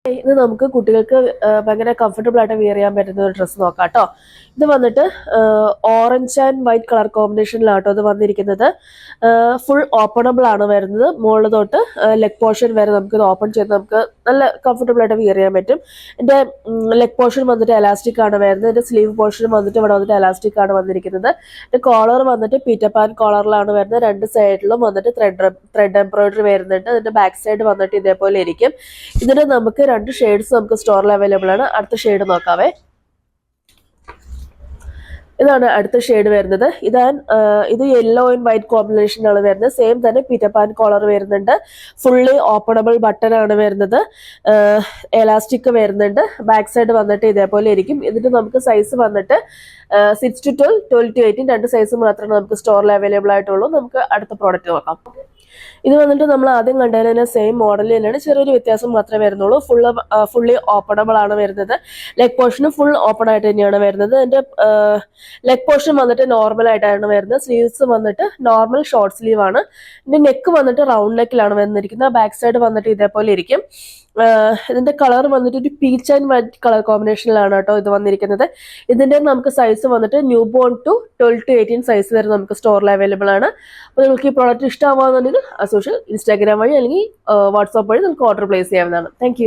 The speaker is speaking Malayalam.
ഇത് നമുക്ക് കുട്ടികൾക്ക് ഭയങ്കര കംഫർട്ടബിൾ ആയിട്ട് വിയർ ചെയ്യാൻ പറ്റുന്ന ഒരു ഡ്രസ്സ് നോക്കാം കേട്ടോ. ഇത് വന്നിട്ട് ഓറഞ്ച് ആൻഡ് വൈറ്റ് കളർ കോമ്പിനേഷനിലാട്ടോ ഇത് വന്നിരിക്കുന്നത്. ഫുൾ ഓപ്പണബിൾ ആണ് വരുന്നത്. മുകളിൽ തൊട്ട് ലെഗ് പോർഷൻ വരെ നമുക്ക് ഇത് ഓപ്പൺ ചെയ്ത് നമുക്ക് നല്ല കംഫർട്ടബിൾ ആയിട്ട് വിയർ ചെയ്യാൻ പറ്റും. എൻ്റെ ലെഗ് പോർഷൻ വന്നിട്ട് എലാസ്റ്റിക് ആണ് വരുന്നത്. എൻ്റെ സ്ലീവ് പോർഷൻ വന്നിട്ട് ഇവിടെ വന്നിട്ട് എലാസ്റ്റിക് ആണ് വന്നിരിക്കുന്നത്. എൻ്റെ കോളർ വന്നിട്ട് പീറ്റർ പാൻ കോളറിലാണ് വരുന്നത്. രണ്ട് സൈഡിലും വന്നിട്ട് ത്രെഡ് എംബ്രോയിഡറി വരുന്നുണ്ട്. അതിന്റെ ബാക്ക് സൈഡ് വന്നിട്ട് ഇതേപോലെ ഇരിക്കും. ഇതിന് നമുക്ക് രണ്ട് ഷെയ്ഡ്സ് നമുക്ക് സ്റ്റോറിൽ അവൈലബിൾ ആണ്. അടുത്ത ഷെയ്ഡ് നോക്കാവേ. ഇതാണ് അടുത്ത ഷെയ്ഡ് വരുന്നത്. ഇത് യെല്ലോ ആൻഡ് വൈറ്റ് കോമ്പിനേഷനാണ് വരുന്നത്. സെയിം തന്നെ പീറ്റർ പാൻ കോളർ വരുന്നുണ്ട്. ഫുള്ളി ഓപ്പണബിൾ ബട്ടൺ ആണ് വരുന്നത്. എലാസ്റ്റിക് വരുന്നുണ്ട്. ബാക്ക് സൈഡ് വന്നിട്ട് ഇതേപോലെ ഇരിക്കും. ഇതിന് നമുക്ക് സൈസ് വന്നിട്ട് 6 to 12, 12 to 18 രണ്ട് സൈസ് മാത്രമേ നമുക്ക് സ്റ്റോറിൽ അവൈലബിൾ ആയിട്ടുള്ളൂ. നമുക്ക് അടുത്ത പ്രോഡക്റ്റ് നോക്കാം. ഇത് വന്നിട്ട് നമ്മൾ ആദ്യം കണ്ടതിന് തന്നെ സെയിം മോഡലിൽ തന്നെയാണ്. ചെറിയൊരു വ്യത്യാസം മാത്രമേ വരുന്നുള്ളൂ. ഫുള്ളി ഓപ്പണബിൾ ആണ് വരുന്നത്. ലെഗ് പോർഷനും ഫുൾ ഓപ്പൺ ആയിട്ട് തന്നെയാണ് വരുന്നത്. എൻ്റെ ലെഗ് പോർഷൻ വന്നിട്ട് നോർമൽ ആയിട്ടാണ് വരുന്നത്. സ്ലീവ്സ് വന്നിട്ട് നോർമൽ ഷോർട്ട് സ്ലീവ് ആണ്. ഇതിന്റെ നെക്ക് വന്നിട്ട് റൗണ്ട് നെക്കിലാണ് വന്നിരിക്കുന്നത്. ബാക്ക് സൈഡ് വന്നിട്ട് ഇതേപോലെ ഇരിക്കും. ഇതിന്റെ കളർ വന്നിട്ട് ഒരു പീച്ച് ആൻഡ് വൈറ്റ് കളർ കോമ്പിനേഷനിലാണ് കേട്ടോ ഇത് വന്നിരിക്കുന്നത്. ഇതിന്റെ നമുക്ക് സൈസ് വന്നിട്ട് newborn to 12 to 18 size വരെ നമുക്ക് സ്റ്റോറിൽ അവൈലബിൾ ആണ്. അപ്പോൾ നിങ്ങൾക്ക് ഈ പ്രോഡക്റ്റ് ഇഷ്ടമാവുകയാണെന്നുണ്ടെങ്കിൽ സോഷ്യൽ ഇൻസ്റ്റാഗ്രാം വഴി അല്ലെങ്കിൽ വാട്സാപ്പ് വഴി നിങ്ങൾക്ക് ഓർഡർ പ്ലേസ് ചെയ്യാവുന്നതാണ്. താങ്ക്